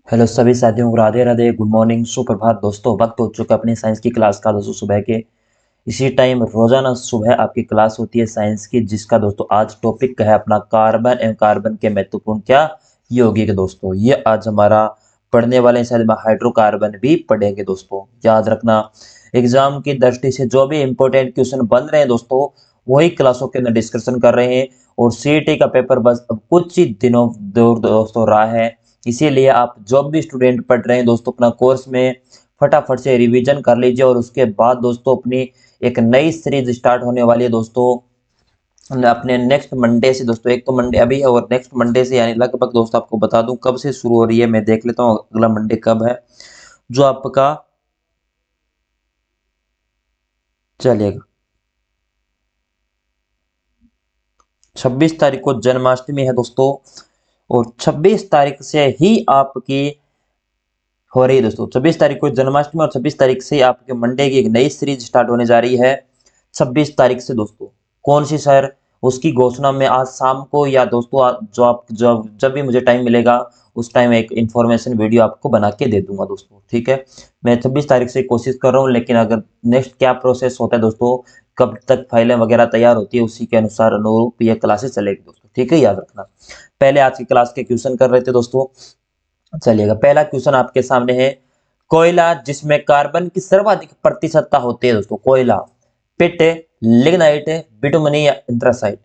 Hello सभी साथियों को राधे राधे, गुड मॉर्निंग, सुप्रभात दोस्तों। वक्त हो चुका है अपनी साइंस की क्लास का दोस्तों। सुबह के इसी टाइम रोजाना सुबह आपकी क्लास होती है साइंस की, जिसका दोस्तों आज टॉपिक है अपना कार्बन एवं कार्बन के महत्वपूर्ण क्या यौगिक। दोस्तों ये आज हमारा पढ़ने वाले हैं, शायद में हाइड्रोकार्बन भी पढ़ेंगे दोस्तों। याद रखना, एग्जाम की दृष्टि से जो भी इंपॉर्टेंट क्वेश्चन बन रहे हैं दोस्तों, वही क्लासों के अंदर डिस्कशन कर रहे हैं। और सीईटी का पेपर बस अब कुछ ही दिनों दूर दोस्तों रहा है। इसीलिए आप जो भी स्टूडेंट पढ़ रहे हैं दोस्तों, अपना कोर्स में फटाफट से रिवीजन कर लीजिए। और उसके बाद दोस्तों अपनी एक नई सीरीज स्टार्ट होने वाली है दोस्तों, अपने नेक्स्ट मंडे से दोस्तों। एक तो मंडे अभी है और नेक्स्ट मंडे से, यानी लगभग दोस्तों आपको बता दूं कब से शुरू हो रही है। मैं देख लेता हूँ अगला मंडे कब है, जो आपका चलेगा 26 तारीख को जन्माष्टमी है दोस्तों। और 26 तारीख से ही आपकी हो रही है दोस्तों। 26 तारीख को जन्माष्टमी और 26 तारीख से आपके मंडे की एक नई सीरीज स्टार्ट होने जा रही है। 26 तारीख से दोस्तों कौन सी सर, उसकी घोषणा मैं आज शाम को, या दोस्तों जो आप जब भी मुझे टाइम मिलेगा उस टाइम एक इन्फॉर्मेशन वीडियो आपको बना के दे दूंगा दोस्तों। ठीक है, मैं 26 तारीख से कोशिश कर रहा हूँ, लेकिन अगर नेक्स्ट क्या प्रोसेस होता है दोस्तों, कब तक फाइलें वगैरह तैयार होती है, उसी के अनुसार अनुरूप ये क्लासेस चलेगी दोस्तों। ठीक है, याद रखना। पहले आज की क्लास के क्वेश्चन कर रहे थे दोस्तों। चलिएगा, पहला क्वेश्चन आपके सामने है। कोयला जिसमें कार्बन की सर्वाधिक प्रतिशतता होती है दोस्तों, कोयला पिट, लिग्नाइट, बिटुमनी या एंथ्रासाइट।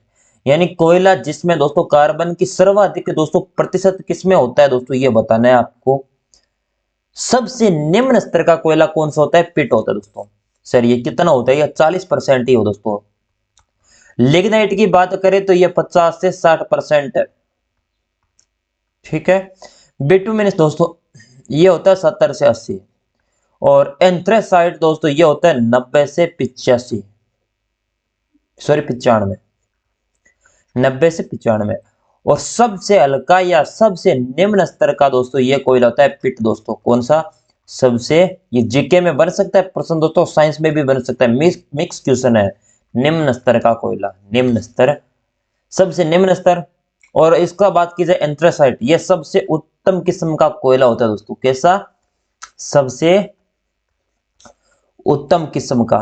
यानी कोयला जिसमें दोस्तों कार्बन की सर्वाधिक दोस्तों प्रतिशत किसमें होता है दोस्तों, ये बताना है आपको। सबसे निम्न स्तर का कोयला कौन सा होता है, पिट होता है दोस्तों। सर ये कितना होता है, ये 40% ही हो दोस्तों। लिग्नाइट की बात करें तो ये 50 से 60% है। ठीक है, बिटुमिनस दोस्तों ये होता है 70 से 80। और एंथ्रेसाइट दोस्तों ये होता है 90 से 85, सॉरी 95, 90 से 95। और सबसे हल्का या सबसे निम्न स्तर का दोस्तों ये कोयला होता है पिट दोस्तों। कौन सा सबसे, ये जीके में बन सकता है प्रश्न दोस्तों, साइंस में भी बन सकता है, मिक्स क्वेश्चन है। निम्न स्तर का कोयला, निम्न स्तर, सबसे निम्न स्तर। और इसका बात की जाए एंथ्रेसाइट, ये सबसे उत्तम किस्म का कोयला होता है दोस्तों। कैसा, सबसे उत्तम किस्म का,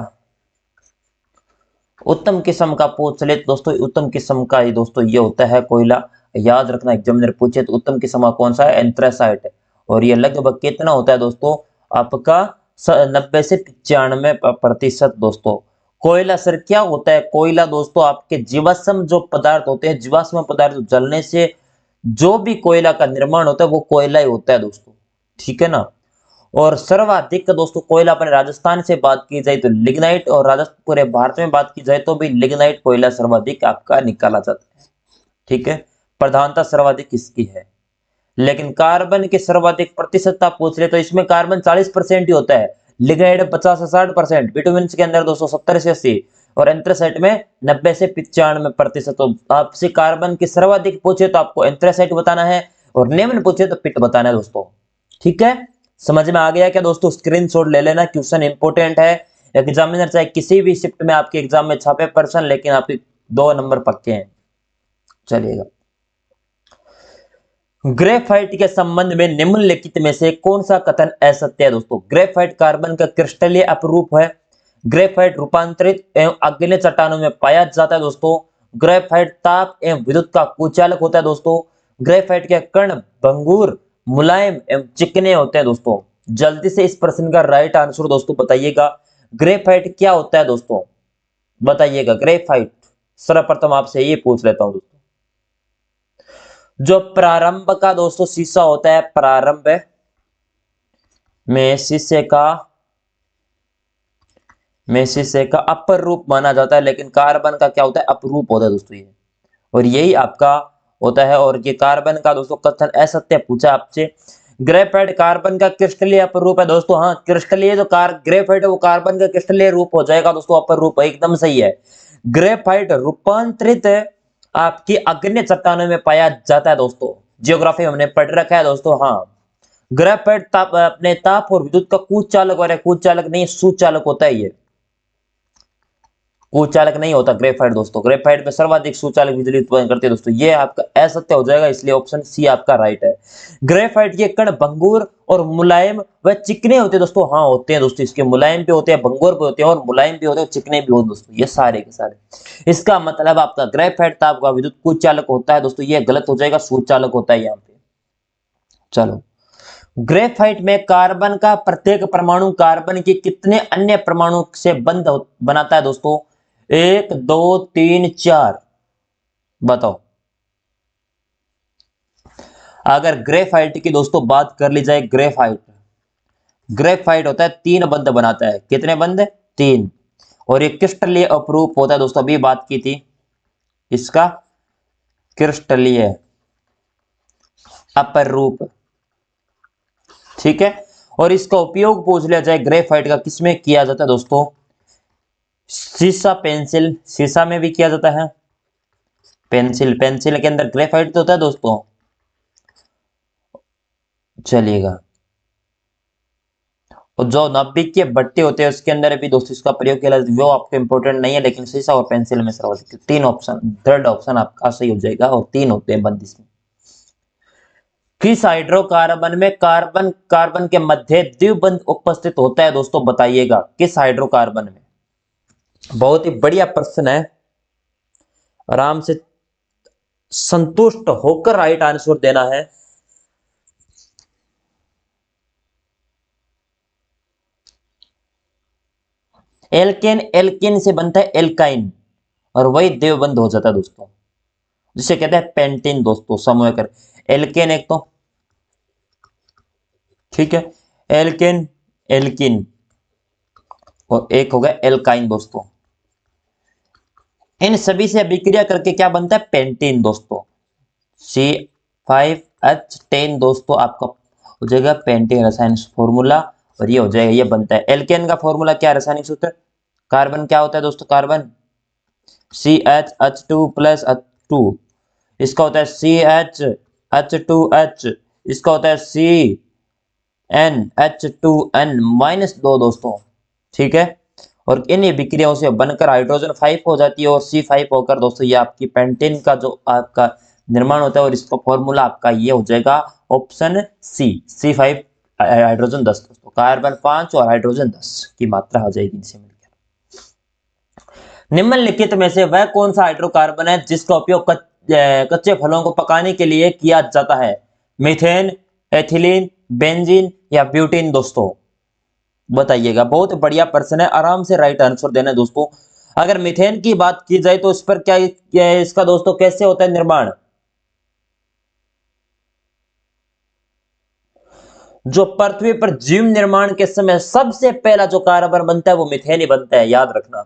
उत्तम किस्म का पूछ ले तो दोस्तों, उत्तम किस्म का ही दोस्तों ये होता है कोयला। याद रखना, एग्जामिनर पूछे तो उत्तम किस्म का कौन सा है, एंथ्रेसाइट। और ये लगभग कितना होता है दोस्तों आपका, 90 से 95% दोस्तों। कोयला सर क्या होता है, कोयला दोस्तों आपके जीवाश्म जो पदार्थ होते हैं, जीवाश्म पदार्थ जलने से जो भी कोयला का निर्माण होता है वो कोयला ही होता है दोस्तों। ठीक है ना। और सर्वाधिक दोस्तों कोयला अपने राजस्थान से बात की जाए तो लिग्नाइट, और राजस्थान पूरे भारत में बात की जाए तो भी लिग्नाइट कोयला सर्वाधिक आपका निकाला जाता है। ठीक है, प्रधानता सर्वाधिक इसकी है। लेकिन कार्बन के सर्वाधिक प्रतिशतता पूछ ले तो इसमें कार्बन 40% ही होता है, लिग्नाइट 50 से 60%, विटामिन के अंदर 270 से 80, और एंथ्रेसाइट में 90 से 95%। तो आपसे कार्बन की सर्वाधिक पूछे तो आपको एंथ्रेसाइट बताना है, और निम्न पूछे तो पिट बताना है दोस्तों। ठीक है, समझ में आ गया क्या दोस्तों। स्क्रीनशॉट ले लेना, क्वेश्चन इंपॉर्टेंट है। एग्जामिनर चाहे किसी भी शिफ्ट में आपके एग्जाम में छापे पर्सन, लेकिन आपके 2 नंबर पक्के हैं। चलिएगा, ग्रेफाइट के संबंध में निम्नलिखित में से कौन सा कथन असत्य है दोस्तों। ग्रेफाइट कार्बन का क्रिस्टलीय अपरूप है। ग्रेफाइट रूपांतरित एवं अग्नि चट्टानों में पाया जाता है दोस्तों। ग्रेफाइट ताप एवं विद्युत का कुचालक होता है दोस्तों। ग्रेफाइट के कण भंगुर, मुलायम एवं चिकने होते हैं दोस्तों। जल्दी से इस प्रश्न का राइट आंसर दोस्तों बताइएगा। ग्रेफाइट क्या होता है दोस्तों, बताइएगा। ग्रेफाइट सर्वप्रथम आपसे ये पूछ लेता हूं दोस्तों। जो प्रारंभ का दोस्तों शीशा होता है, प्रारंभ में शीशे का, में शीशे का अपर रूप माना जाता है, लेकिन कार्बन का क्या होता है, अपरूप होता है दोस्तों ये। और यही आपका होता है। और ये कार्बन का दोस्तों कथन असत्य पूछा आपसे। ग्रेफाइट कार्बन का क्रिस्टलीय अपरूप है दोस्तों। हाँ, क्रिस्टलीय जो ग्रेफाइट है वो कार्बन का क्रिस्टलीय रूप हो जाएगा दोस्तों, अपर रूप है, एकदम सही है। ग्रेफाइट रूपांतरित आपकी अग्नि चट्टानों में पाया जाता है दोस्तों। जियोग्राफी हमने पढ़ रखा है दोस्तों। हाँ, ग्रेफाइट ताप, अपने ताप और विद्युत का कुचालक, और कुचालक नहीं सुचालक होता है ये। कुचालक नहीं होता ग्रेफाइट दोस्तों। ग्रेफाइट में सर्वाधिक सुचालक बिजली उत्पन्न करते हैं दोस्तों। ये आपका असत्य हो जाएगा, इसलिए ऑप्शन सी आपका राइट है। ग्रेफाइट के कण भंगुर और मुलायम व चिकने होते हैं दोस्तों। हाँ होते हैं दोस्तों, इसके मुलायम भी होते हैं, भंगुर भी होते हैं और मुलायम भी होते हैं, चिकने भी होते हैं दोस्तों, ये सारे के सारे। इसका मतलब आपका ग्रेफाइट था आपका विद्युत कुचालक होता है दोस्तों, ये गलत हो जाएगा, सुचालक होता है यहाँ पे। चलो, ग्रेफाइट में कार्बन का प्रत्येक परमाणु कार्बन के कितने अन्य परमाणु से बंध बनाता है दोस्तों? 1 2 3 4, बताओ। अगर ग्रेफाइट की दोस्तों बात कर ली जाए, ग्रेफाइट होता है 3 बंध बनाता है। कितने बंध? 3। और ये क्रिस्टलीय अपरूप होता है दोस्तों, अभी बात की थी इसका, क्रिस्टलीय अपरूप, ठीक है। और इसका उपयोग पूछ लिया जाए ग्रेफाइट का किसमें किया जाता है दोस्तों? शीशा पेंसिल, शीशा में भी किया जाता है। पेंसिल के अंदर ग्रेफाइट तो होता है दोस्तों, चलिएगा। और जो नाभिक के भट्टे होते हैं उसके अंदर भी दोस्तों इसका प्रयोग किया जाता है, वो आपको इंपॉर्टेंट नहीं है, लेकिन शीशा और पेंसिल में सर्वाधिक। 3 ऑप्शन, थर्ड ऑप्शन आपका सही हो जाएगा। और 3 होते हैं बंद इसमें। किस हाइड्रोकार्बन में कार्बन कार्बन के मध्य द्विबंध उपस्थित होता है दोस्तों? बताइएगा, किस हाइड्रोकार्बन में? बहुत ही बढ़िया प्रश्न है, आराम से संतुष्ट होकर राइट आंसर देना है। एल्केन, एल्केन से बनता है एल्काइन, और वही देवबंद हो जाता है दोस्तों, जिसे कहते हैं पेंटीन दोस्तों, समूह कर। एल्केन एक तो, ठीक है, एल्केन, एल्किन, और एक हो गया एल्काइन दोस्तों। इन सभी से अभिक्रिया करके क्या बनता है? पेंटीन दोस्तों। C5H10 दोस्तों आपका हो जाएगा पेंटीन रासायनिक फॉर्मूला, और ये हो जाएगा, ये बनता है। एल्केन का फॉर्मूला क्या रासायनिक सूत्र? कार्बन क्या होता है दोस्तों? कार्बन CH H2 + H2, इसका होता है CH H2H, इसका होता है CnH2n-2 दोस्तों, ठीक है। और इन विक्रियाओं से बनकर हाइड्रोजन 5 हो जाती है, और C5 होकर दोस्तों ये आपकी पेंटेन का जो आपका निर्माण होता है, और इसका फॉर्मूला आपका ये हो जाएगा ऑप्शन सी, C5 हाइड्रोजन 10 दोस्तों, कार्बन 5 और हाइड्रोजन 10 की मात्रा हो जाएगी इनसे मिलकर। निम्नलिखित में से वह कौन सा हाइड्रोकार्बन है जिसका उपयोग कच्चे फलों को पकाने के लिए किया जाता है? मीथेन, एथिलीन, बेंजीन या ब्यूटीन दोस्तों, बताइएगा। बहुत बढ़िया प्रश्न है, आराम से राइट आंसर देना है दोस्तों। अगर मीथेन की बात की जाए तो इस पर क्या है इसका दोस्तों, कैसे होता है निर्माण? जो पृथ्वी पर जीव निर्माण के समय सबसे पहला जो कार्बन बनता है वो मीथेन ही बनता है, याद रखना।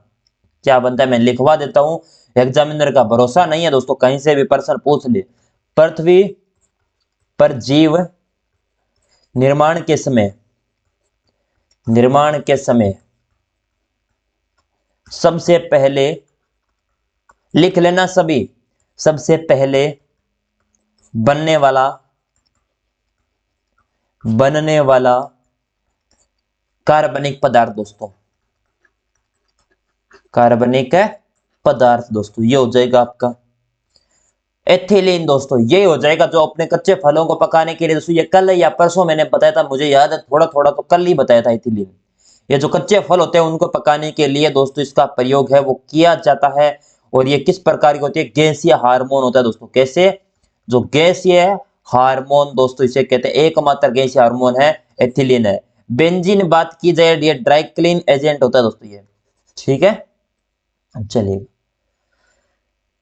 क्या बनता है मैं लिखवा देता हूं, एग्जामिनर का भरोसा नहीं है दोस्तों, कहीं से भी प्रश्न पूछ ले। पृथ्वी पर जीव निर्माण के समय, सबसे पहले, लिख लेना सभी, सबसे पहले बनने वाला कार्बनिक पदार्थ दोस्तों, कार्बनिक पदार्थ दोस्तों, ये हो जाएगा आपका एथिलीन दोस्तों, ये हो जाएगा, जो अपने कच्चे फलों को पकाने के लिए दोस्तों, ये कल या परसों मैंने बताया था, मुझे याद है थोड़ा थोड़ा, तो कल ही बताया था एथिलीन। ये जो कच्चे फल होते हैं उनको पकाने के लिए दोस्तों इसका प्रयोग है वो किया जाता है। और ये किस प्रकार की होती है? गैसीय हार्मोन होता है दोस्तों। कैसे? जो गैसीय हार्मोन दोस्तों इसे कहते हैं, एकमात्र गैसीय हार्मोन है एथिलीन है। बेंजीन बात की जाए, ये ड्राई क्लीन एजेंट होता है दोस्तों ये, ठीक है। चलिए,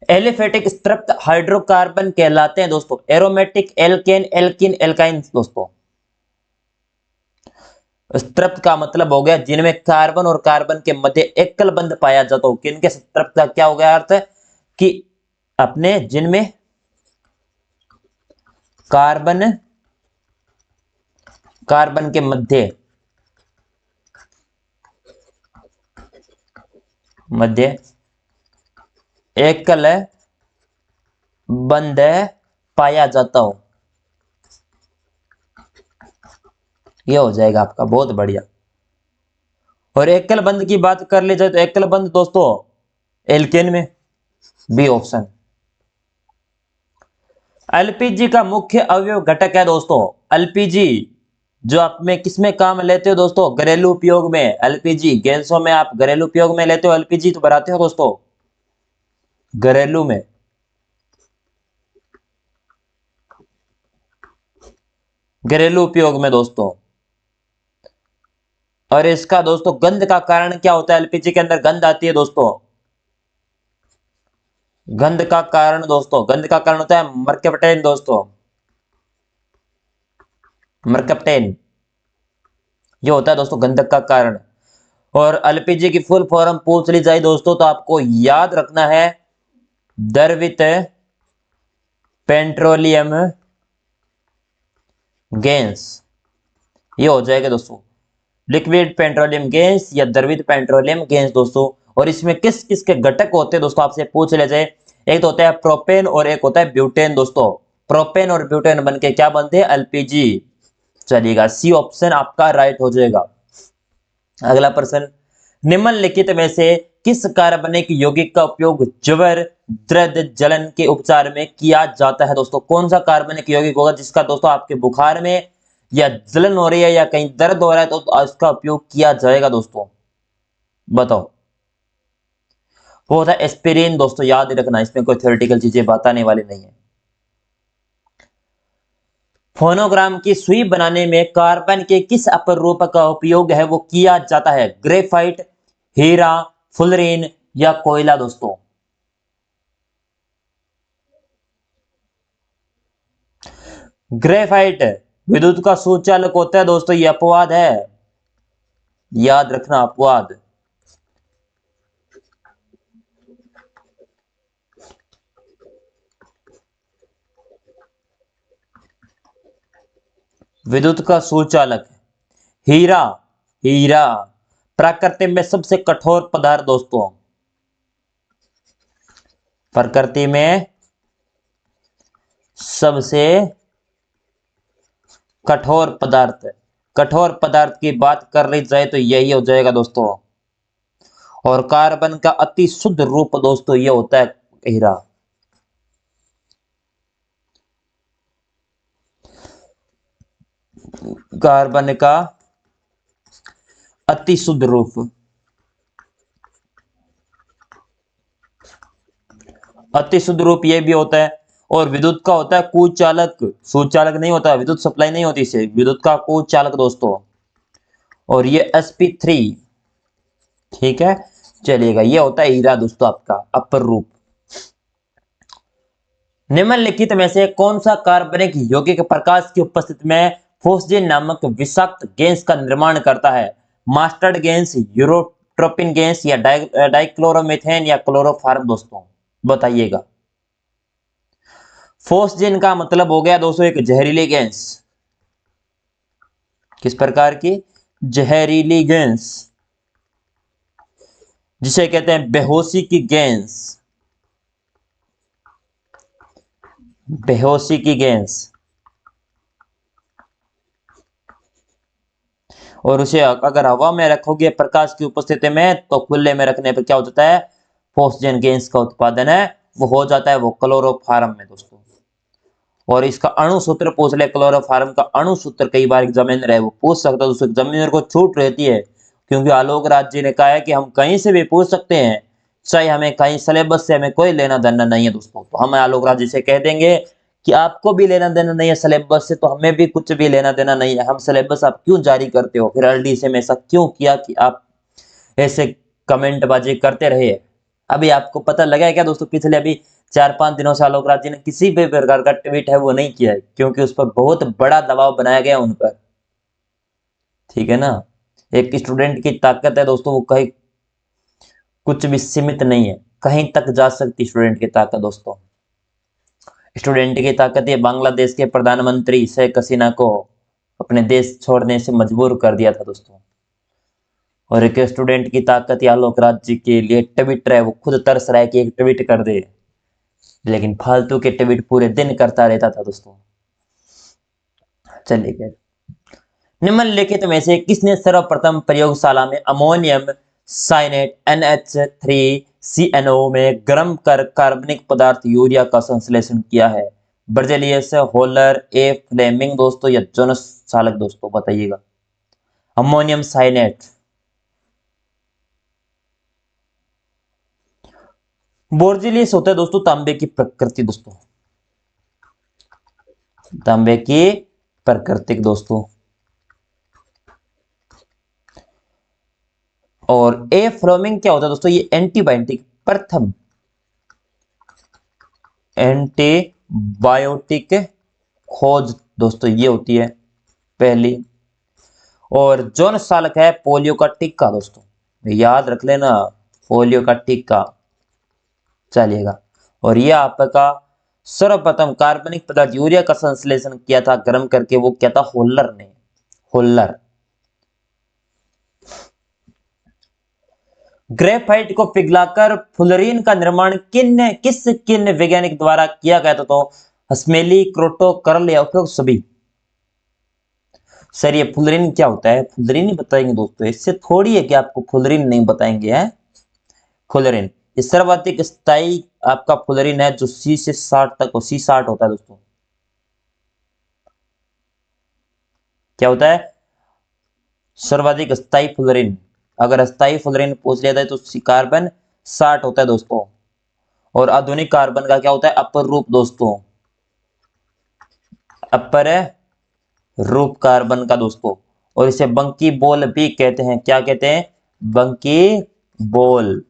एलिफेटिक तृप्त हाइड्रोकार्बन कहलाते हैं दोस्तों एरोमेटिक, एल्केन, एल्किन, एल्काइन दोस्तों। तृप्त का मतलब हो गया जिनमें कार्बन और कार्बन के मध्य एकल बंध पाया जाता हो। किनके तृप्त का क्या हो गया अर्थ? कि अपने जिनमें कार्बन कार्बन के मध्य एकल बंध पाया जाता हो, यह हो जाएगा आपका, बहुत बढ़िया। और एकल बंध की बात कर ली जाए तो एकल बंध दोस्तों एल्केन में, बी ऑप्शन। एलपीजी का मुख्य अवयव घटक है दोस्तों, एलपीजी जो आप में किसमें काम लेते हो दोस्तों, घरेलू उपयोग में। एलपीजी गैसों में आप घरेलू उपयोग में लेते हो, एलपीजी तो भराते हो दोस्तों घरेलू में, घरेलू उपयोग में दोस्तों। और इसका दोस्तों गंध का कारण क्या होता है, एलपीजी के अंदर गंध आती है दोस्तों, गंध का कारण दोस्तों, गंध का कारण होता है मर्कप्टेन दोस्तों, मर्कप्टेन, ये होता है दोस्तों गंधक का कारण। और एलपीजी की फुल फॉर्म पूछ ली जाए दोस्तों तो आपको याद रखना है द्रवित पेट्रोलियम गैस, ये हो जाएगा दोस्तों लिक्विड पेट्रोलियम गैस या द्रवित पेट्रोलियम गैस दोस्तों। और इसमें किस किस के घटक होते हैं दोस्तों, आपसे पूछ ले जाए, एक तो होता है प्रोपेन और एक होता है ब्यूटेन दोस्तों। प्रोपेन और ब्यूटेन बनके क्या बनते हैं, एलपीजी। चलिएगा, सी ऑप्शन आपका राइट हो जाएगा। अगला प्रश्न, निम्नलिखित में से किस कार्बनिक यौगिक का उपयोग ज्वर दर्द जलन के उपचार में किया जाता है दोस्तों। कौन सा कार्बनिक यौगिक होगा जिसका दोस्तों आपके बुखार में या जलन हो रही है या कहीं दर्द हो रहा है तो इसका उपयोग किया जाएगा दोस्तों, बताओ। वो होता है एस्पिरिन दोस्तों, याद रखना, इसमें कोई थ्योरेटिकल चीजें बताने वाली नहीं है। फोनोग्राम की सुई बनाने में कार्बन के किस अपरूप का उपयोग है वो किया जाता है, ग्रेफाइट, हीरा, फुलरीन या कोयला दोस्तों। ग्रेफाइट विद्युत का सुचालक होता है दोस्तों, ये अपवाद है, याद रखना अपवाद। विद्युत का सुचालक हीरा, हीरा प्रकृति में सबसे कठोर पदार्थ दोस्तों, प्रकृति में सबसे कठोर पदार्थ, कठोर पदार्थ की बात कर ली जाए तो यही हो जाएगा दोस्तों। और कार्बन का अति शुद्ध रूप दोस्तों ये होता है हीरा। कार्बन का अति शुद्ध रूप, अति शुद्ध रूप ये भी होता है। और विद्युत का होता है कुचालक, सुचालक नहीं होता, विद्युत सप्लाई नहीं होती इसे, विद्युत का कुचालक दोस्तों। और ये sp3, ठीक है। चलिएगा, ये होता है हीरा दोस्तों आपका अपर रूप। निम्नलिखित में से कौन सा कार्बनिक यौगिक प्रकाश की उपस्थिति में फोस्जेन नामक विषाक्त गैस का निर्माण करता है, मास्टर्ड गैस, यूरोट्रोपिन गैस या डाइक्लोरोमेथेन या क्लोरोफॉर्म दोस्तों, बताइएगा। फोस्जेन का मतलब हो गया दोस्तों एक जहरीली गैस, किस प्रकार की, जहरीली गैस, जिसे कहते हैं बेहोशी की गैस, बेहोशी की गैस। और उसे अगर हवा में रखोगे प्रकाश की उपस्थिति में तो खुले में रखने पर क्या हो जाता है, फोस्जेन गैस का उत्पादन है वो हो जाता है वो क्लोरोफॉर्म में दोस्तों। और इसका अणु सूत्र पूछ ले, क्लोरोफॉर्म का अणु सूत्र कई बार एग्जामिनर है वो पूछ सकता है, दोस्तों एग्जामिनर को छूट रहती है क्योंकि आलोक राज जी ने कहा है कि हम कहीं से भी पूछ सकते हैं, चाहे हमें कहीं सिलेबस से हमें कोई लेना देना नहीं है दोस्तों। तो हम आलोक राज जी से कह देंगे कि आपको भी लेना देना नहीं है सिलेबस से, तो हमें भी कुछ भी लेना देना नहीं है, हम सिलेबस आप क्यों जारी करते हो, फिर एलडी से में ऐसा क्यों किया कि आप ऐसे कमेंट बाजी करते रहे। अभी आपको पता लगा है क्या दोस्तों, पिछले अभी 4-5 दिनों से आलोक राज जी ने किसी भी प्रकार का ट्वीट है वो नहीं किया है क्योंकि उस पर बहुत बड़ा दबाव बनाया गया उन पर, ठीक है ना। एक स्टूडेंट की ताकत है दोस्तों, वो कहीं कुछ भी सीमित नहीं है, कहीं तक जा सकती स्टूडेंट की ताकत दोस्तों। स्टूडेंट की ताकत ये बांग्लादेश के प्रधानमंत्री शेख हसीना को अपने देश छोड़ने से मजबूर कर दिया था दोस्तों। और एक स्टूडेंट की ताकत आलोक राज जी के लिए ट्वीटर है, वो खुद तरस रहा है कि एक ट्वीट कर दे, लेकिन फालतू के ट्वीट पूरे दिन करता रहता था दोस्तों। चलिए, निम्नलिखित में से किसने सर्वप्रथम प्रयोगशाला में अमोनियम साइनेट NH3CNO में गर्म कर कार्बनिक पदार्थ यूरिया का संश्लेषण किया है? बर्जेलियस, होलर, ए फ्लेमिंग दोस्तों या जोनस चालक दोस्तों, बताइएगा। अमोनियम साइनेट। बोर्जिलियस होता है दोस्तों तांबे की प्रकृति दोस्तों, तांबे की प्राकृतिक दोस्तों। और ए फ्लोमिंग क्या होता है दोस्तों? ये एंटीबायोटिक, प्रथम एंटीबायोटिक खोज दोस्तों, ये होती है पहली। और जॉन साल्क है पोलियो का टीका दोस्तों, याद रख लेना, पोलियो का टीका। चलिएगा। और ये आपका सर्वप्रथम कार्बनिक पदार्थ यूरिया का संश्लेषण किया था गर्म करके, वो क्या था? होल्लर ने, होल्लर। ग्रेफाइट को पिघलाकर फुलरीन का निर्माण किन वैज्ञानिक द्वारा किया गया था? तो हस्मेली, क्रोटो, कर्ल या उपरोक्त सभी। सर ये फुलरीन क्या होता है? फुलरीन ही बताएंगे दोस्तों, इससे थोड़ी है कि आपको फुलरीन नहीं बताएंगे हैं। फुलरीन ये सर्वाधिक स्थायी आपका फुलरीन है जो C से 60 तक, C60 होता है दोस्तों। क्या होता है? सर्वाधिक स्थायी फुलरीन। अगर स्थायी फुलरीन पूछ लिया जाए तो कार्बन 60 होता है दोस्तों। और आधुनिक कार्बन का क्या होता है? अपर रूप दोस्तों, अपर रूप कार्बन का दोस्तों। और इसे बंकी बॉल भी कहते हैं। क्या कहते हैं? बंकी बॉल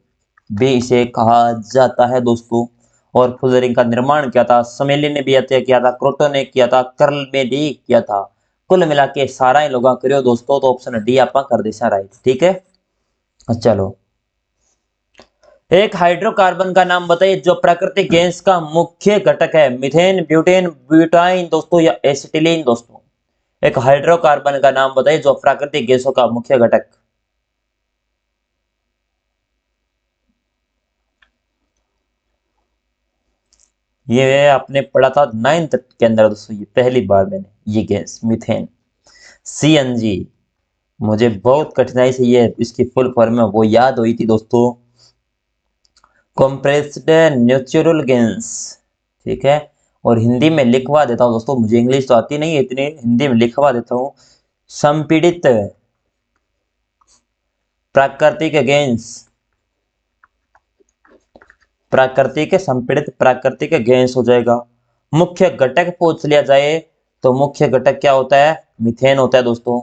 भी इसे कहा जाता है दोस्तों। और फुलरिंग का निर्माण किया था समेली ने भी किया था, क्रोटो ने किया था, कर्ल ने भी किया था। कुल मिला के सारा ही लोग करियो दोस्तों, तो ऑप्शन डी आप कर दे राइट। ठीक है, चलो। एक हाइड्रोकार्बन का नाम बताइए जो प्राकृतिक गैस का मुख्य घटक है? मीथेन, ब्यूटेन, ब्यूटाइन दोस्तों या एसिटिलीन दोस्तों। एक हाइड्रोकार्बन का नाम बताइए जो प्राकृतिक गैसों का मुख्य घटक। ये आपने पढ़ा था 9th के अंदर दोस्तों, ये पहली बार मैंने ये गैस मीथेन। CNG मुझे बहुत कठिनाई से ये इसकी फुल फॉर्म है वो याद हुई थी दोस्तों, कंप्रेस्ड नेचुरल गैस। ठीक है, और हिंदी में लिखवा देता हूं दोस्तों, मुझे इंग्लिश तो आती नहीं है इतनी, हिंदी में लिखवा देता हूं। संपीड़ित प्राकृतिक गैस, प्राकृतिक संपीड़ित प्राकृतिक गैस हो जाएगा। मुख्य घटक पूछ लिया जाए तो मुख्य घटक क्या होता है? मीथेन होता है दोस्तों।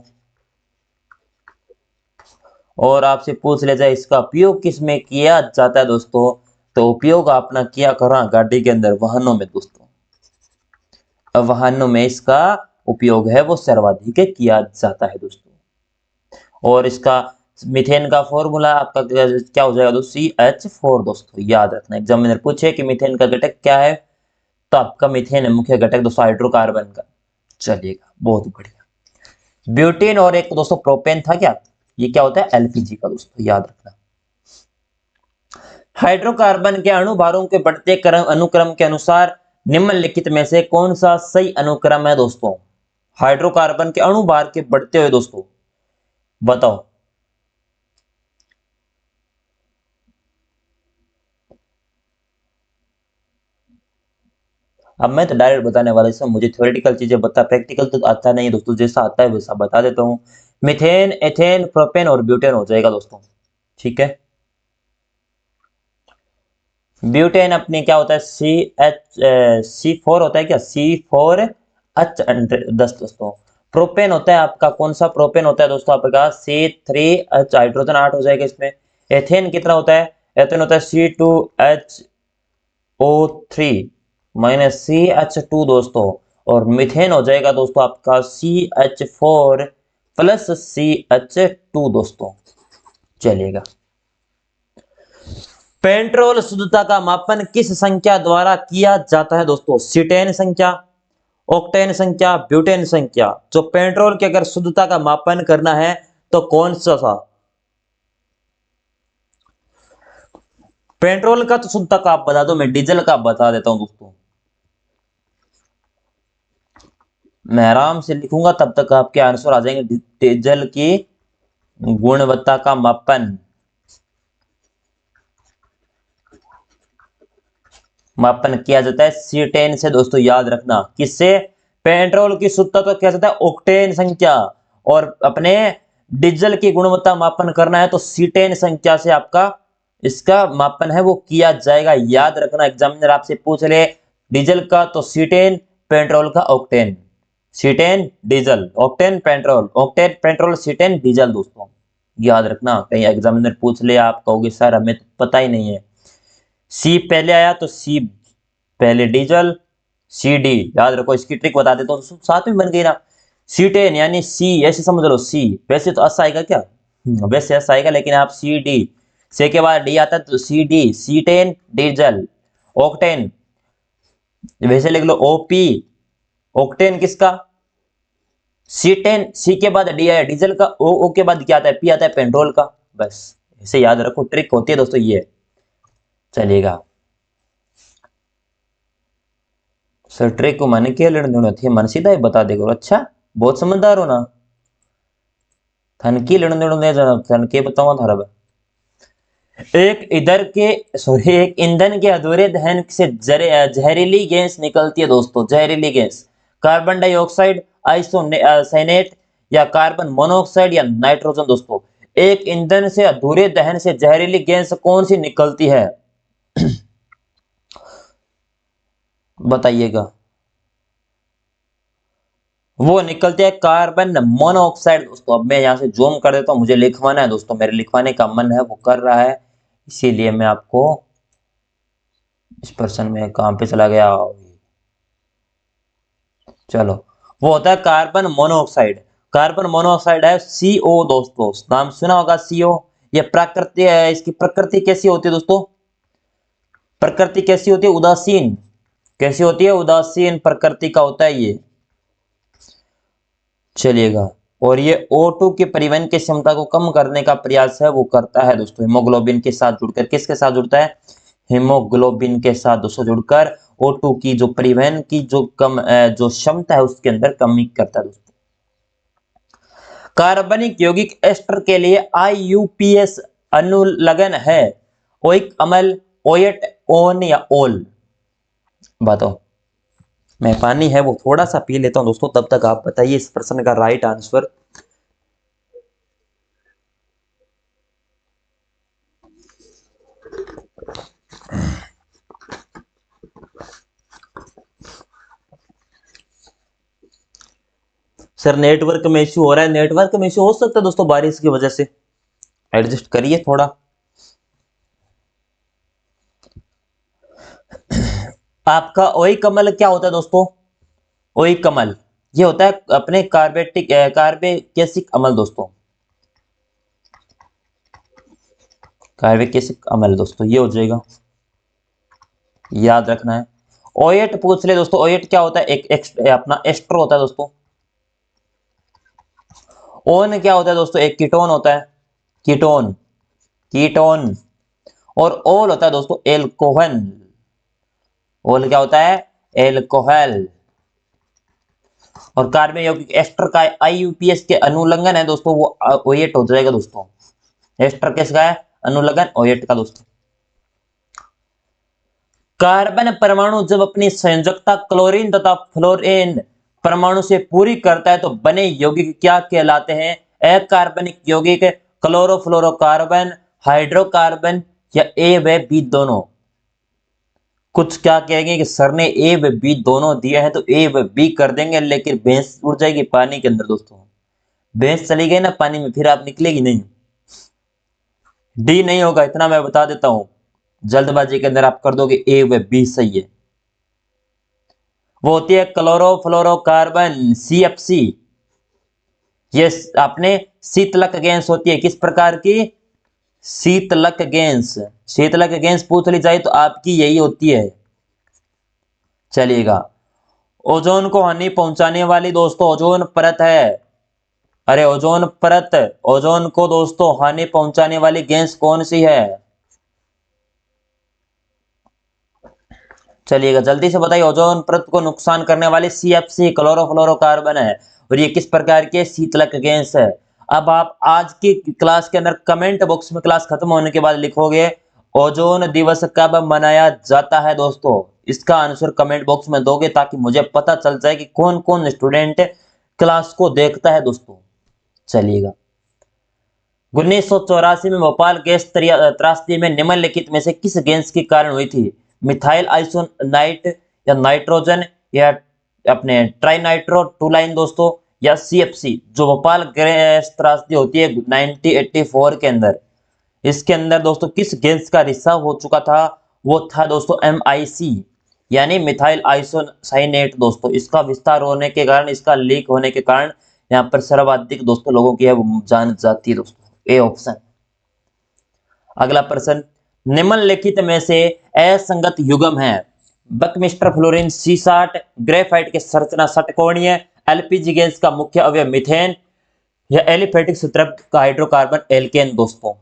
और आपसे पूछ लिया जाए इसका उपयोग किस में किया जाता है दोस्तों, तो उपयोग आपने किया करा गाड़ी के अंदर, वाहनों में दोस्तों। वाहनों में इसका उपयोग है वो सर्वाधिक किया जाता है दोस्तों। और इसका मीथेन का फॉर्मूला आपका क्या हो जाएगा दोस्तों? CH4 दोस्तों, याद रखना। एग्जामिनर पूछे कि मीथेन का घटक क्या है, तो आपका मीथेन है मुख्य घटक दोस्तों हाइड्रोकार्बन का। चलिएगा, बहुत बढ़िया। ब्यूटेन और एक दोस्तों प्रोपेन था क्या, ये क्या होता है? LPG का दोस्तों, याद रखना। हाइड्रोकार्बन के अणुभारों के बढ़ते अनुक्रम के अनुसार निम्नलिखित में से कौन सा सही अनुक्रम है दोस्तों? हाइड्रोकार्बन के अणुभार के बढ़ते हुए दोस्तों, बताओ। अब मैं तो डायरेक्ट बताने वाला, इसमें मुझे थ्योरेटिकल चीजें बता, प्रैक्टिकल तो आता नहीं दोस्तों, जैसा आता है वैसा बता देता हूँ। मीथेन, एथेन, प्रोपेन और ब्यूटेन हो जाएगा दोस्तों। ठीक है, ब्यूटेन अपने क्या होता है? C4 होता है क्या? C4H10 दोस्तों। प्रोपेन होता है आपका कौन सा? प्रोपेन होता है दोस्तों आपका C3H, हाइड्रोजन 8 हो जाएगा इसमें। एथेन कितना होता है? एथेन होता है C2HO3 माइनस CH2 दोस्तों। और मिथेन हो जाएगा दोस्तों आपका CH4 प्लस CH2 दोस्तों। चलिएगा, पेट्रोल शुद्धता का मापन किस संख्या द्वारा किया जाता है दोस्तों? सीटेन संख्या, ऑक्टेन संख्या, ब्यूटेन संख्या। जो पेट्रोल की अगर शुद्धता का मापन करना है तो कौन सा था? पेट्रोल का तो शुद्धता का आप बता दो, मैं डीजल का बता देता हूं दोस्तों। मैं आराम से लिखूंगा तब तक आपके आंसर आ जाएंगे। डीजल की गुणवत्ता का मापन, मापन किया जाता है C10 से दोस्तों, याद रखना। किससे? पेट्रोल की शुद्धता तो किया जाता है ऑक्टेन संख्या, और अपने डीजल की गुणवत्ता मापन करना है तो C10 संख्या से आपका इसका मापन है वो किया जाएगा। याद रखना, एग्जामिनर आपसे पूछ ले डीजल का तो C10, पेट्रोल का octane. C10 diesel, octane petrol, octane petrol, C10 diesel दोस्तों, याद रखना। कहीं एग्जामिनर पूछ ले आप कहोगे सर हमें तो पता ही नहीं है। सी पहले आया तो सी पहले डीजल, CD, याद रखो। इसकी ट्रिक बता देता हूं, साथ में बन गई ना। C10 यानी सी ऐसे समझ लो, सी वैसे तो एस आएगा क्या, वैसे एस आएगा, लेकिन आप CD से के बाद डी आता है तो CD, C10 डीजल, ऑक्टेन वैसे लिख लो OP, ऑक्टेन किसका? C10, सी के बाद डी आया डीजल का, ओ के बाद क्या आता है? पी आता है पेट्रोल का। बस ऐसे याद रखो, ट्रिक होती है दोस्तों ये। चलिएगा सर, ट्रिक को मन के लेने देने होती है, मन सीधा ही बता देगा। अच्छा बहुत समझदार हो ना, थन की लेने देने दे जाना, थन के बताऊंगा थारा बे। एक ईंधन के अधूरे दहन से जहरीली गैस निकलती है दोस्तों, जहरीली गैस। कार्बन डाइऑक्साइड, आइसोसाइनेट, या कार्बन मोनोऑक्साइड, या नाइट्रोजन दोस्तों। एक ईंधन से अधूरे दहन से जहरीली गैस कौन सी निकलती है? बताइएगा। वो निकलती है कार्बन मोनोऑक्साइड दोस्तों। अब मैं यहाँ से जूम कर देता हूँ, मुझे लिखवाना है दोस्तों, मेरे लिखवाने का मन है वो कर रहा है, इसीलिए मैं आपको इस पर्सन में कहां पे चला गया, चलो। वो होता है कार्बन मोनोऑक्साइड। कार्बन मोनोऑक्साइड है CO दोस्तों, नाम सुना होगा CO। ये प्रकृति है, इसकी प्रकृति कैसी होती है दोस्तों? प्रकृति कैसी होती है? उदासीन। कैसी होती है? उदासीन प्रकृति का होता है ये। चलिएगा, और ये O2 के परिवहन की क्षमता को कम करने का प्रयास है वो करता है दोस्तों, हीमोग्लोबिन के साथ जुड़कर। किसके साथ जुड़ता है? हीमोग्लोबिन के साथ दोस्तों जुड़कर O2 की जो परिवहन की जो क्षमता है उसके अंदर कमी करता है दोस्तों। कार्बनिक यौगिक एस्टर के लिए IUPAC अनुलग्न है। ओइक अम्ल, ओएट, ओन, या ओल? बताओ। मैं पानी है वो थोड़ा सा पी लेता हूं दोस्तों, तब तक आप बताइए इस प्रश्न का राइट आंसर। सर नेटवर्क में इश्यू हो रहा है, नेटवर्क में इश्यू हो सकता है दोस्तों बारिश की वजह से, एडजस्ट करिए थोड़ा। आपका ओइक अम्ल क्या होता है दोस्तों? ओइक अम्ल ये होता है अपने कार्बोकेसिक अम्ल दोस्तों, कार्बोकेसिक अम्ल दोस्तों, ये हो जाएगा, याद रखना है। ओएट पूछ ले दोस्तों, ओएट क्या होता है? अपना एस्टर होता है दोस्तों। ओन क्या होता है दोस्तों? एक कीटोन होता है, कीटोन, कीटोन। और ओल होता है दोस्तों एल्कोहल। ओल क्या होता है? एल्कोहल। और कार्बन यौगिक एस्टर का IUPAC के अनुलंघन है दोस्तों, वो ओएट हो जाएगा दोस्तों। एस्टर किसका है? अनुलंघन ओएट का दोस्तों। कार्बन परमाणु जब अपनी संयोजकता क्लोरीन तथा फ्लोरीन परमाणु से पूरी करता है तो बने यौगिक क्या कहलाते हैं? अकार्बनिक यौगिक, क्लोरोफ्लोरोकार्बन, हाइड्रोकार्बन, या A व B दोनों? कुछ क्या कहेंगे कि सर ने A व B दोनों दिए हैं तो A व B कर देंगे, लेकिन भैंस उड़ जाएगी पानी के अंदर दोस्तों। भैंस चली गई ना पानी में, फिर आप निकलेगी नहीं। D नहीं होगा, इतना मैं बता देता हूं, जल्दबाजी के अंदर आप कर दोगे A व B, सही है। वो होती है क्लोरोफ्लोरोकार्बन, CFC। ये आपने शीतलक गैस होती है, किस प्रकार की? शीतलक गैस। शीतलक गैस पूछ ली जाए तो आपकी यही होती है। चलिएगा, ओजोन को हानि पहुंचाने वाली दोस्तों ओजोन परत है। अरे ओजोन परत, ओजोन को दोस्तों हानि पहुंचाने वाली गैस कौन सी है? चलिएगा जल्दी से बताइए। ओजोन परत को नुकसान करने वाली CFC क्लोरोफ्लोरोकार्बन है, और ये किस प्रकार के? शीतलक गैस है। अब आप आज की क्लास के अंदर कमेंट बॉक्स में क्लास खत्म होने के बाद लिखोगे ओजोन दिवस कब मनाया जाता है दोस्तों? इसका आंसर कमेंट बॉक्स में दोगे ताकि मुझे पता चल जाए कि कौन कौन स्टूडेंट क्लास को देखता है दोस्तों। चलिएगा, 1984 में भोपाल गैस त्रासदी में निम्नलिखित में से किस गैस के कारण हुई थी? मिथाइल आइसोनाइट या नाइट्रोजन या अपने ट्राइनाइट्रो टूलाइन दोस्तों, या सीएफसी जो भोपाल गैस त्रासदी होती है 1984 के अंदर, इसके अंदर दोस्तों किस गैस का रिसाव हो चुका था? वो था दोस्तों MIC यानी मिथाइल आइसोसाइनेट दोस्तों। इसका विस्तार होने के कारण, इसका लीक होने के कारण यहाँ पर सर्वाधिक दोस्तों लोगों की जान जाती है दोस्तों। A option. अगला प्रश्न, निम्नलिखित में से असंगत युग्म है? बकमिस्टर फ्लोरीन C60, ग्रेफाइट की संरचना षटकोणीय, LPG गैस का मुख्य अवयव मीथेन, या एलिफेटिक सूत्रक का हाइड्रोकार्बन एल्केन दोस्तों।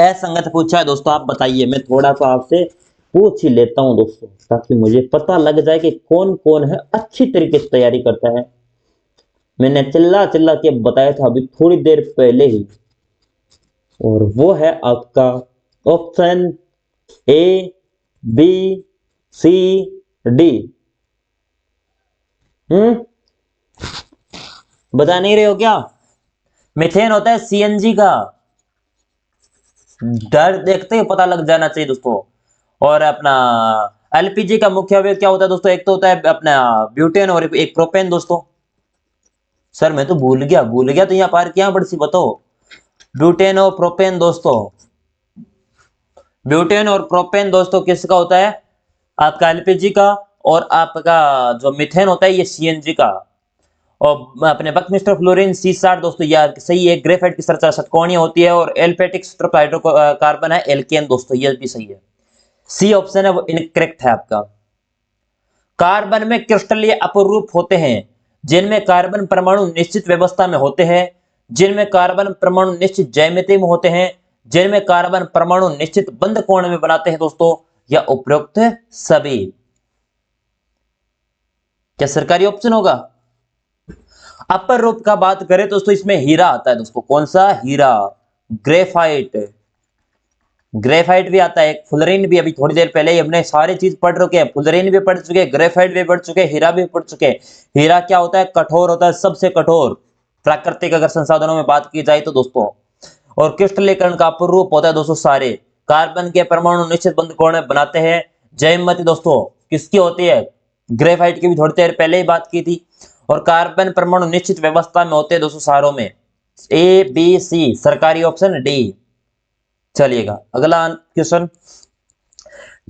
असंगत पूछा है दोस्तों, आप बताइए। मैं थोड़ा सा आपसे पूछ ही लेता हूं दोस्तों ताकि मुझे पता लग जाए कि कौन कौन है अच्छी तरीके से तैयारी करता है। मैंने चिल्ला चिल्ला के बताया था अभी थोड़ी देर पहले ही, और वो है आपका option A B C D। बता नहीं रहे हो क्या? मीथेन होता है CNG का। डर देखते ही पता लग जाना चाहिए दोस्तों। और अपना LPG का मुख्य अवयव क्या होता है दोस्तों? एक तो होता है अपना ब्यूटेन और एक प्रोपेन दोस्तों। सर मैं तो भूल गया तो यहाँ पार क्या बड़ी सी बताओ। ब्यूटेन और प्रोपेन दोस्तों, ब्यूटेन और प्रोपेन दोस्तों किसका होता है? आपका LPG का, और आपका जो मीथेन होता है ये CNG का। और अपने बकमिस्टर फ्लोरीन C60 दोस्तों यार सही है, ग्रेफाइट की संरचना षटकोणीय होती है, और एल्फेटिक हाइड्रोकार्बन है एल्केन दोस्तों, ये भी सही है। सी ऑप्शन है वो इनकरेक्ट है आपका। कार्बन में क्रिस्टलीय अपरूप होते हैं जिनमें कार्बन परमाणु निश्चित व्यवस्था में होते हैं, जिनमें कार्बन परमाणु निश्चित ज्यामिति में होते हैं, जिनमें कार्बन परमाणु निश्चित बंद कोण में बनाते हैं दोस्तों, या उपरोक्त सभी। क्या सरकारी ऑप्शन होगा? अपर रूप का बात करें दोस्तों, इसमें हीरा आता है दोस्तों। कौन सा? हीरा। ग्रेफाइट, ग्रेफाइट भी आता है, फुलरीन भी। अभी थोड़ी देर पहले ही हमने सारी चीज पढ़ रखे हैं, फुलरीन भी पढ़ चुके, ग्रेफाइट भी पढ़ चुके, हीरा भी पढ़ चुके। हीरा क्या होता है? कठोर होता है, सबसे कठोर प्राकृतिक अगर संसाधनों में बात की जाए तो दोस्तों। और क्रिस्टलीकरण का अपरूप होता है दोस्तों सारे। कार्बन के परमाणु निश्चित बंद कोण में बनाते हैं। जयमती दोस्तों किसकी होती है? ग्रेफाइट की भी थोड़ी देर पहले ही बात की थी। और कार्बन परमाणु निश्चित व्यवस्था में होते हैं दोस्तों सारों में। ABC सरकारी ऑप्शन D। चलिएगा अगला क्वेश्चन,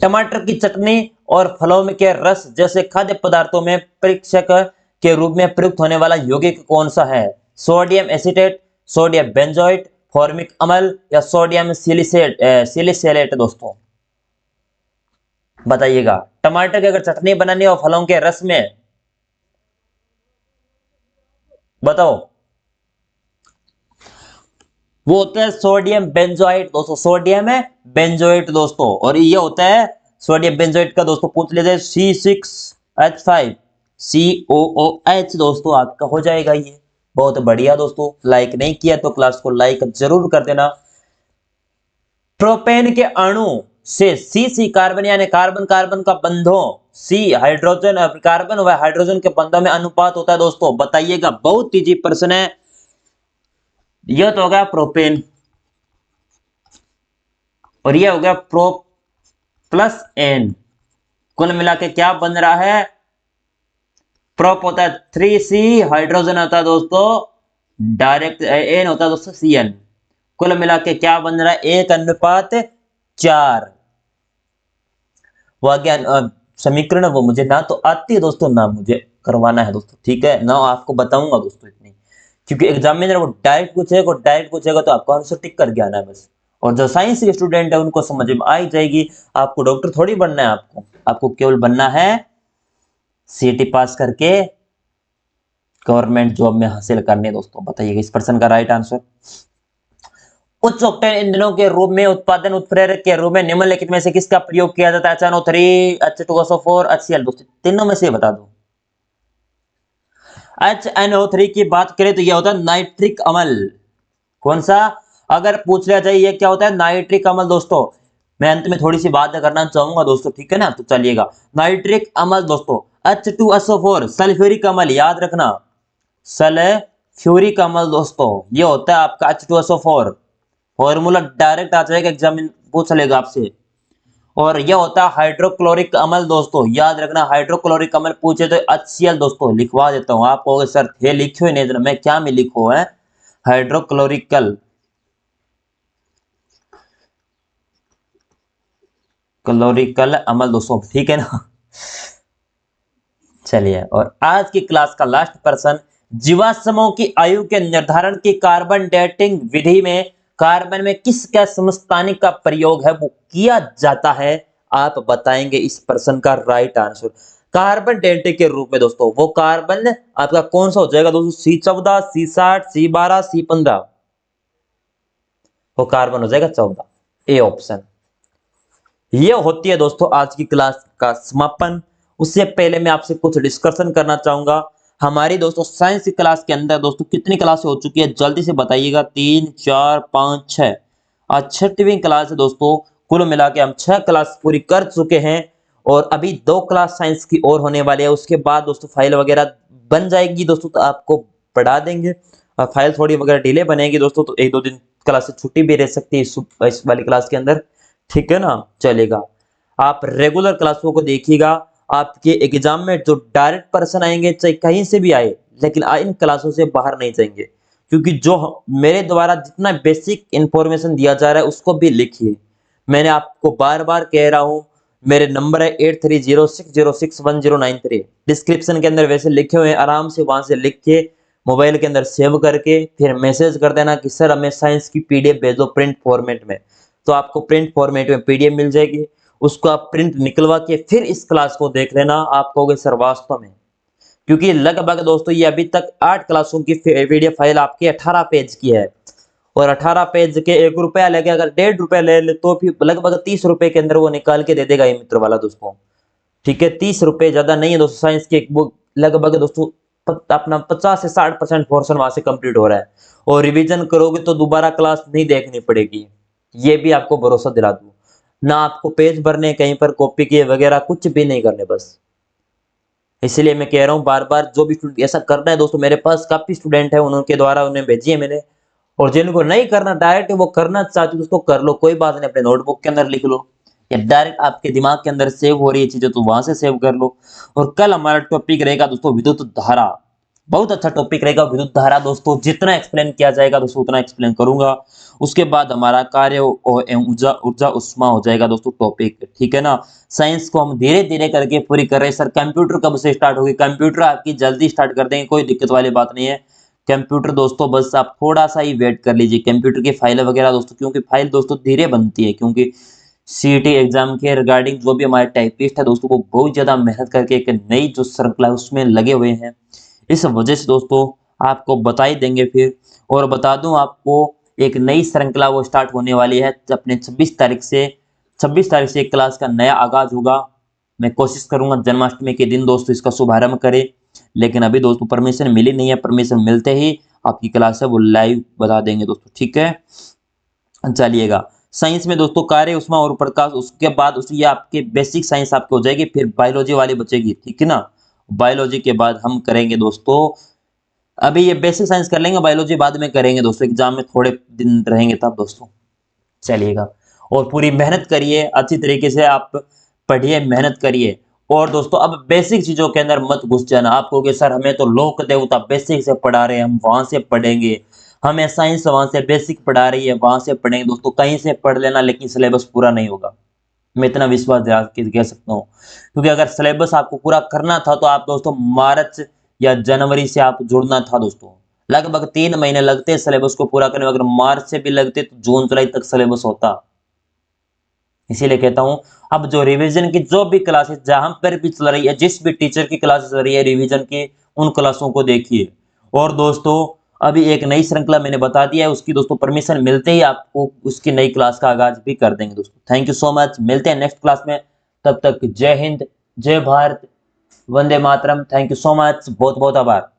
टमाटर की चटनी और फलों में के रस जैसे खाद्य पदार्थों में परीक्षक के रूप में प्रयुक्त होने वाला यौगिक कौन सा है? Sodium acetate, sodium benzoate, formic अम्ल, या सोडियम सिलिसेट दोस्तों। बताइएगा, टमाटर की अगर चटनी बनानी हो फलों के रस में, बताओ। वो होता है सोडियम बेंजोएट दोस्तों, सोडियम है बेंजोएट दोस्तों। और ये होता है सोडियम बेंजोएट का दोस्तों पूछ लीजिए C6H5COOH दोस्तों, आपका हो जाएगा ये। बहुत बढ़िया दोस्तों, लाइक नहीं किया तो क्लास को लाइक जरूर कर देना। प्रोपेन के अणु से C कार्बन यानी कार्बन कार्बन का बंधों, C हाइड्रोजन कार्बन व हाइड्रोजन के बंधों में अनुपात होता है दोस्तों। बताइएगा, बहुत इजी प्रश्न है। यह तो हो गया प्रोपेन, और यह हो गया प्रो प्लस एन। कुल मिला के क्या बन रहा है? प्रोप होता है 3C, हाइड्रोजन होता है दोस्तों डायरेक्ट, एन होता है दोस्तों CN। कुल मिला के क्या बन रहा है? 1:4। वो आगे समीकरण वो मुझे ना तो आती है दोस्तों, ना मुझे करवाना है दोस्तों, ठीक है ना, आपको बताऊंगा दोस्तों इतनी, क्योंकि एग्जामिनर वो डायरेक्ट पूछेगा तो आपको आंसर टिक करके आना है बस। और जो साइंस के स्टूडेंट है उनको समझ में आ ही जाएगी। आपको डॉक्टर थोड़ी बनना है, आपको केवल बनना है CET पास करके गवर्नमेंट जॉब में हासिल करने दोस्तों। बताइएगा इस प्रश्न का राइट आंसर। उच्च ऑक्टेन ईंधनों के रूप में उत्पादन उत्प्रेरक के रूप में निम्नलिखित में से किसका प्रयोग किया जाता है? HNO3, H2SO4, HCl दोस्तों, तीनों में से बता दो। HNO3 की बात करें तो यह होता है नाइट्रिक अम्ल। कौन सा? अगर पूछ लिया जाए ये क्या होता है? नाइट्रिक अम्ल दोस्तों। मैं अंत में थोड़ी सी बात करना चाहूंगा दोस्तों, ठीक है ना। तो चलिएगा, नाइट्रिक अम्ल दोस्तों H2SO4 सल्फ्यूरिक अम्ल, याद रखना सल्फ्यूरिक अम्ल दोस्तों ये होता है आपका H2SO4। फॉर्मूला डायरेक्ट आ जाएगा, एग्जाम में पूछ लेगा आपसे। और यह होता है हाइड्रोक्लोरिक अम्ल दोस्तों, याद रखना हाइड्रोक्लोरिक अम्ल पूछे तो HCl दोस्तों, लिखवा देता हूं। आप कहोगे सर थे लिखो ही नहीं, मैं क्या में लिखो है हाइड्रोक्लोरिकल क्लोरिकल अम्ल दोस्तों, ठीक है ना। चलिए, और आज की क्लास का लास्ट प्रश्न, जीवाश्मों की आयु के निर्धारण की कार्बन डेटिंग विधि में कार्बन में किस गैस समस्थानिक का प्रयोग है वो किया जाता है, आप बताएंगे इस प्रश्न का राइट आंसर। कार्बन डेटिंग के रूप में दोस्तों वो कार्बन आपका कौन सा हो जाएगा दोस्तों, C14 C60 C12 C15, वो कार्बन हो जाएगा 14, ए ऑप्शन। ये होती है दोस्तों आज की क्लास का समापन। उससे पहले मैं आपसे कुछ डिस्कशन करना चाहूंगा। हमारी दोस्तों साइंस की क्लास के अंदर दोस्तों कितनी क्लास हो चुकी है, जल्दी से बताइएगा। 3 4 5 6, आज 6वीं क्लास है दोस्तों। कुल मिला के हम 6 क्लास पूरी कर चुके हैं, और अभी 2 क्लास साइंस की और होने वाली है। उसके बाद दोस्तों फाइल वगैरह बन जाएगी दोस्तों, तो आपको पढ़ा देंगे। और फाइल थोड़ी वगैरह डिले बनेगी दोस्तों, तो 1-2 दिन क्लास से छुट्टी भी रह सकती है इस वाली क्लास के अंदर, ठीक है ना। चलेगा, आप रेगुलर क्लासों को देखिएगा। आपके एग्जाम में जो डायरेक्ट पर्सन आएंगे चाहे कहीं से भी आए, लेकिन इन क्लासों से बाहर नहीं जाएंगे, क्योंकि जो मेरे द्वारा जितना बेसिक इंफॉर्मेशन दिया जा रहा है उसको भी लिखिए। मैंने आपको बार बार कह रहा हूं, मेरे नंबर है 8306061093, डिस्क्रिप्शन के अंदर वैसे लिखे हुए हैं, आराम से वहां से लिख के मोबाइल के अंदर सेव करके फिर मैसेज कर देना कि सर हमें साइंस की पीडीएफ भेजो प्रिंट फॉर्मेट में। तो आपको प्रिंट फॉर्मेट में पीडीएफ मिल जाएगी, उसको आप प्रिंट निकलवा के फिर इस क्लास को देख लेना। आप कहोगे सर वास्तव में, क्योंकि लगभग दोस्तों ये अभी तक 8 क्लासों की पीडीएफ फाइल आपकी 18 पेज की है, और 18 पेज के 1 रुपया लेके अगर 1.5 रुपया ले ले तो फिर लगभग 30 रुपए के अंदर वो निकाल के दे देगा ये मित्र वाला दोस्तों, ठीक है। 30 रुपए ज्यादा नहीं है दोस्तों। साइंस की एक बुक लगभग दोस्तों अपना 50 से 60% पोर्शन वहां से कंप्लीट हो रहा है, और रिवीजन करोगे तो दोबारा क्लास नहीं देखनी पड़ेगी, ये भी आपको भरोसा दिला दूं। ना आपको पेज भरने, कहीं पर कॉपी किए वगैरह कुछ भी नहीं करने, बस। इसलिए मैं कह रहा हूँ बार बार, जो भी स्टूडेंट ऐसा करना है दोस्तों, मेरे पास काफी स्टूडेंट है, उनके द्वारा उन्हें भेजी है मैंने। और जिनको नहीं करना डायरेक्ट वो करना चाहते हो दोस्तों कर लो, कोई बात नहीं, अपने नोटबुक के अंदर लिख लो, या डायरेक्ट आपके दिमाग के अंदर सेव हो रही है चीजें तो वहां से सेव कर लो। और कल हमारा टॉपिक रहेगा दोस्तों विद्युत धारा, बहुत अच्छा टॉपिक रहेगा विद्युत धारा दोस्तों। जितना एक्सप्लेन किया जाएगा दोस्तों उतना एक्सप्लेन करूंगा। उसके बाद हमारा कार्य एवं ऊर्जा ऊर्जा उष्मा हो जाएगा दोस्तों टॉपिक, ठीक है ना। साइंस को हम धीरे धीरे करके पूरी कर रहे हैं। सर कंप्यूटर कब से स्टार्ट होगी, कंप्यूटर आपकी जल्दी स्टार्ट कर देंगे, कोई दिक्कत वाली बात नहीं है। कंप्यूटर दोस्तों बस आप थोड़ा सा ही वेट कर लीजिए, कंप्यूटर की फाइल वगैरह दोस्तों, क्योंकि फाइल दोस्तों धीरे बनती है, क्योंकि सीईटी एग्जाम के रिगार्डिंग जो भी हमारे टाइपिस्ट है दोस्तों वो बहुत ज्यादा मेहनत करके एक नई जो श्रृंखला है उसमें लगे हुए हैं। इस वजह से दोस्तों आपको बता ही देंगे फिर। और बता दूं आपको, एक नई श्रृंखला वो स्टार्ट होने वाली है अपने 26 तारीख से। 26 तारीख से एक क्लास का नया आगाज होगा। मैं कोशिश करूंगा जन्माष्टमी के दिन दोस्तों इसका शुभारंभ करें, लेकिन अभी दोस्तों परमिशन मिली नहीं है। परमिशन मिलते ही आपकी क्लास है वो लाइव बता देंगे दोस्तों, ठीक है। चलिएगा, साइंस में दोस्तों कार्य उष्मा और प्रकाश, उसके बाद ये आपके बेसिक साइंस आपको हो जाएगी, फिर बायोलॉजी वाली बचेगी, ठीक है ना। बायोलॉजी के बाद हम करेंगे दोस्तों, अभी ये बेसिक साइंस कर लेंगे, बायोलॉजी बाद में करेंगे दोस्तों, एग्जाम में थोड़े दिन रहेंगे तब दोस्तों। चलिएगा, और पूरी मेहनत करिए, अच्छी तरीके से आप पढ़िए, मेहनत करिए। और दोस्तों अब बेसिक चीजों के अंदर मत घुस जाना। आप कहोगे सर हमें तो लोक देवता बेसिक से पढ़ा रहे हैं, हम वहां से पढ़ेंगे, हमें साइंस वहां से बेसिक पढ़ा रही है वहां से पढ़ेंगे। दोस्तों कहीं से पढ़ लेना, लेकिन सिलेबस पूरा नहीं होगा, मैं इतना विश्वास दिला के कह सकता हूँ। क्योंकि अगर सिलेबस आपको पूरा करना था तो आप दोस्तों मार्च या जनवरी से आप जुड़ना था दोस्तों। लगभग 3 महीने लगते हैं सिलेबस को पूरा करने में, अगर मार्च से भी लगते तो जून जुलाई तक सिलेबस होता। इसीलिए कहता हूं अब जो रिवीजन की जो भी क्लासेस जहां पर भी चल रही है, जिस भी टीचर की क्लासेस चल रही है रिवीजन की, उन क्लासों को देखिए। और दोस्तों अभी एक नई श्रृंखला मैंने बता दिया है, उसकी दोस्तों परमिशन मिलते ही आपको उसकी नई क्लास का आगाज भी कर देंगे दोस्तों। थैंक यू सो मच, मिलते हैं नेक्स्ट क्लास में। तब तक जय हिंद, जय Bharat, Vande Mataram. Thank you so much, बहुत बहुत आभार।